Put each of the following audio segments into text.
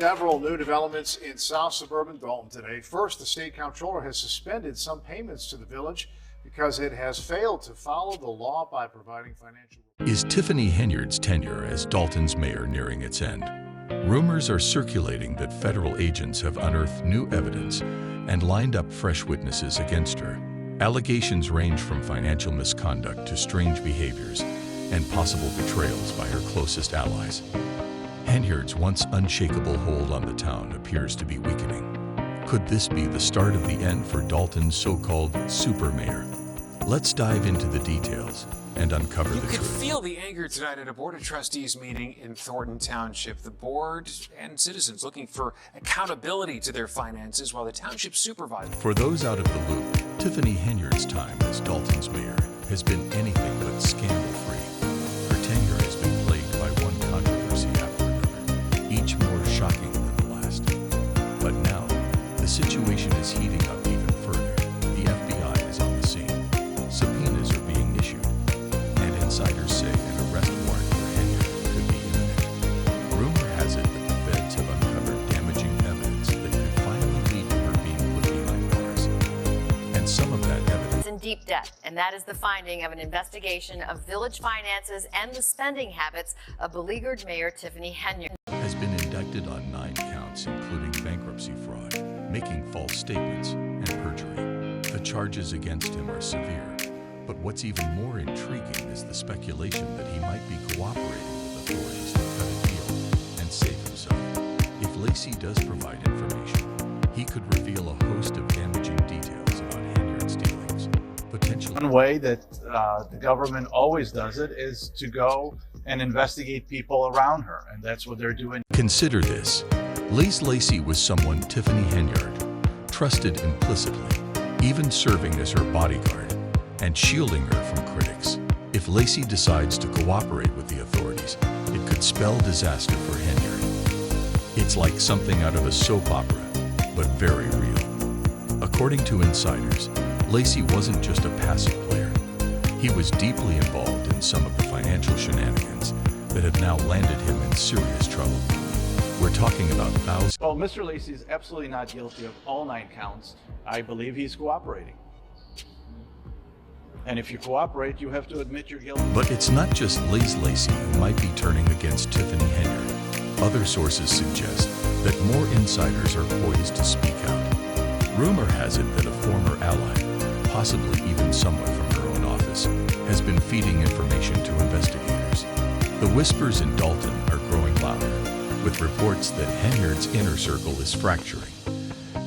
Several new developments in South Suburban Dalton today. First, the state comptroller has suspended some payments to the village because it has failed to follow the law by providing financial. Is Tiffany Henyard's tenure as Dalton's mayor nearing its end? Rumors are circulating that federal agents have unearthed new evidence and lined up fresh witnesses against her. Allegations range from financial misconduct to strange behaviors and possible betrayals by her closest allies. Henyard's once unshakable hold on the town appears to be weakening. Could this be the start of the end for Dalton's so-called super mayor? Let's dive into the details and uncover the truth. You could feel the anger tonight at a Board of Trustees meeting in Thornton Township. The board and citizens looking for accountability to their finances while the township supervisor. For those out of the loop, Tiffany Henyard's time as Dalton's mayor has been anything but scandal-free. Her tenure has been plagued by one controversy after another, each more shocking than the last. But now, the situation is heating up even further. The FBI is on the scene. Subpoenas are being issued, and insiders say an arrest warrant for Henyard could be imminent. Rumor has it that the feds have uncovered damaging evidence that could finally lead to her being put behind bars. And some of that evidence in deep debt, and that is the finding of an investigation of village finances and the spending habits of beleaguered Mayor Tiffany Henyard. Has been indicted on 9 counts, including bankruptcy fraud, making false statements, and perjury. The charges against him are severe, but what's even more intriguing is the speculation that he might be cooperating with authorities to cut a deal and save himself. If Lacey does provide information, he could reveal a host of damaging details about Henyard's dealings, potentially. One way that the government always does it is to go and investigate people around her, and that's what they're doing. Consider this. Liz Lacey was someone Tiffany Henyard trusted implicitly, even serving as her bodyguard and shielding her from critics. If Lacey decides to cooperate with the authorities, it could spell disaster for Henyard. It's like something out of a soap opera, but very real. According to insiders, Lacey wasn't just a passive player. He was deeply involved in some of the financial shenanigans that have now landed him in serious trouble. We're talking about thousands. Well, Mr. Lacey is absolutely not guilty of all 9 counts. I believe he's cooperating. And if you cooperate, you have to admit you're guilty. But it's not just Liz Lacey who might be turning against Tiffany Henyard. Other sources suggest that more insiders are poised to speak out. Rumor has it that a former ally, possibly even someone from her own office, has been feeding information to investigators. The whispers in Dalton are growing louder, with reports that Henyard's inner circle is fracturing,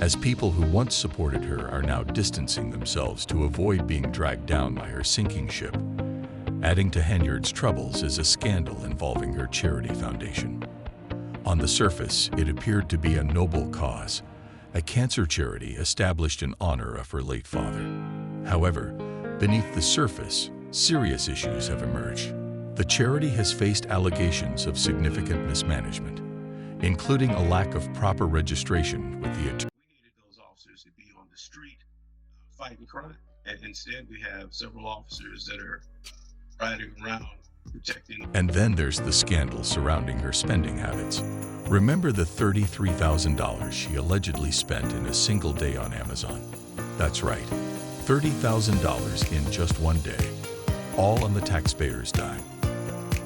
as people who once supported her are now distancing themselves to avoid being dragged down by her sinking ship. Adding to Henyard's troubles is a scandal involving her charity foundation. On the surface, it appeared to be a noble cause, a cancer charity established in honor of her late father. However, beneath the surface, serious issues have emerged. The charity has faced allegations of significant mismanagement, including a lack of proper registration with the attorney. We needed those officers to be on the street fighting crime, and instead we have several officers that are riding around protecting. And then there's the scandal surrounding her spending habits. Remember the $33,000 she allegedly spent in a single day on Amazon? That's right, $30,000 in just one day, all on the taxpayer's dime.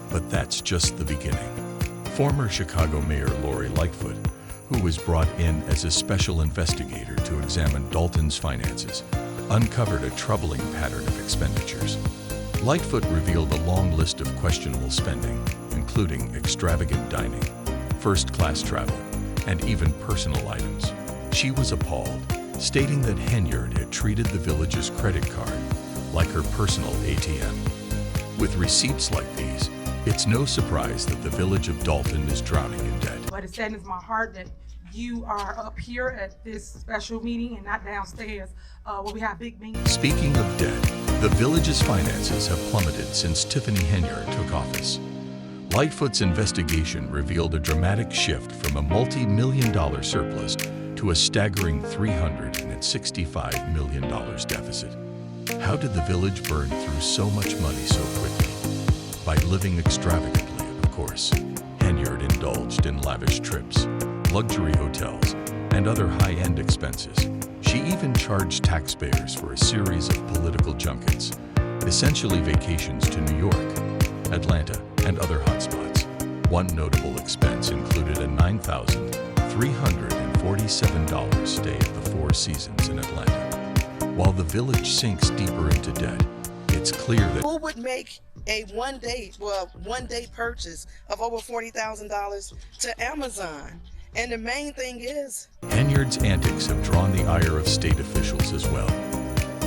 But that's just the beginning. Former Chicago Mayor Lori Lightfoot, who was brought in as a special investigator to examine Dalton's finances, uncovered a troubling pattern of expenditures. Lightfoot revealed a long list of questionable spending, including extravagant dining, first-class travel, and even personal items. She was appalled, stating that Henyard had treated the village's credit card like her personal ATM. With receipts like these, it's no surprise that the village of Dalton is drowning in debt. But it saddens my heart that you are up here at this special meeting and not downstairs where we have big meetings. Speaking of debt, the village's finances have plummeted since Tiffany Henyard took office. Lightfoot's investigation revealed a dramatic shift from a multi-million-dollar surplus to a staggering $365 million deficit. How did the village burn through so much money so quickly? By living extravagantly, of course. Henyard indulged in lavish trips, luxury hotels, and other high-end expenses. She even charged taxpayers for a series of political junkets, essentially vacations to New York, Atlanta, and other hotspots. One notable expense included a $9,347 stay at the Four Seasons in Atlanta. While the village sinks deeper into debt, it's clear that who would make a one-day purchase of over $40,000 to Amazon? And the main thing is, Henyard's antics have drawn the ire of state officials as well.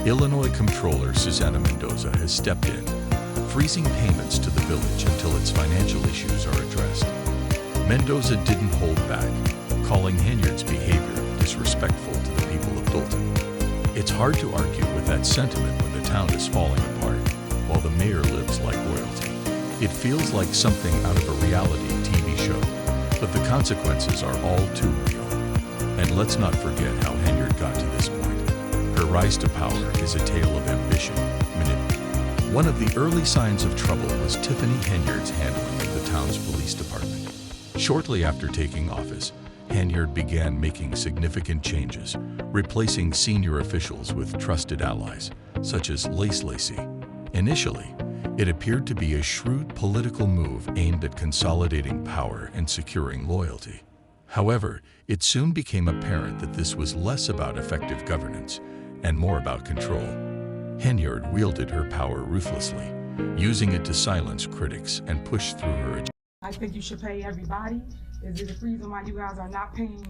Illinois Comptroller Susana Mendoza has stepped in, freezing payments to the village until its financial issues are addressed. Mendoza didn't hold back, calling Henyard's behavior disrespectful to the people of Dalton. It's hard to argue with that sentiment when the town is falling apart, while the mayor lives like royalty. It feels like something out of a reality TV show, but the consequences are all too real. And let's not forget how Henyard got to this point. Her rise to power is a tale of ambition, manipulation. One of the early signs of trouble was Tiffany Henyard's handling of the town's police department. Shortly after taking office, Henyard began making significant changes, replacing senior officials with trusted allies, such as Lace Lacy. Initially, it appeared to be a shrewd political move aimed at consolidating power and securing loyalty. However, it soon became apparent that this was less about effective governance and more about control. Henyard wielded her power ruthlessly, using it to silence critics and push through her agenda. I think you should pay everybody. Is there a reason why you guys are not paying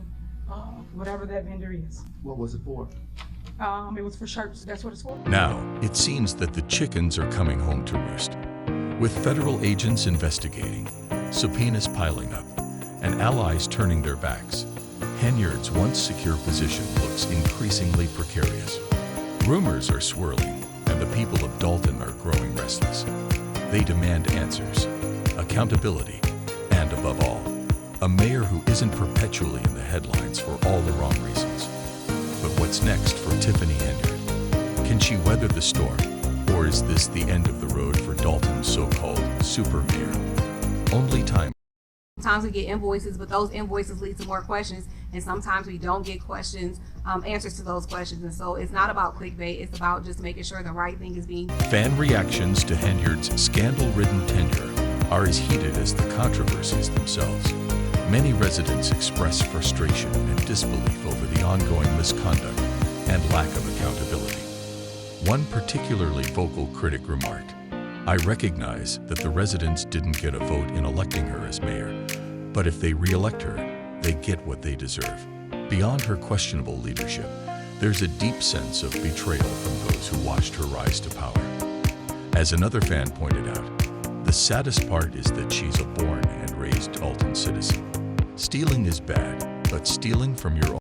whatever that vendor is? What was it for? It was for shirts. That's what it's for. Now, it seems that the chickens are coming home to roost. With federal agents investigating, subpoenas piling up, and allies turning their backs, Henyard's once secure position looks increasingly precarious. Rumors are swirling, and the people of Dalton are growing restless. They demand answers, accountability, and above all, a mayor who isn't perpetually in the headlines for all the wrong reasons. But what's next for Tiffany Henyard? Can she weather the storm, or is this the end of the road for Dalton's so-called super mayor? Only time. Sometimes we get invoices, but those invoices lead to more questions, and sometimes we don't get answers to those questions. And so it's not about clickbait, it's about just making sure the right thing is being. Fan reactions to Henyard's scandal-ridden tenure are as heated as the controversies themselves. Many residents express frustration and disbelief over the ongoing misconduct and lack of accountability. One particularly vocal critic remarked, "I recognize that the residents didn't get a vote in electing her as mayor, but if they re-elect her, they get what they deserve." Beyond her questionable leadership, there's a deep sense of betrayal from those who watched her rise to power. As another fan pointed out, the saddest part is that she's a born and raised Dalton citizen. Stealing is bad, but stealing from your own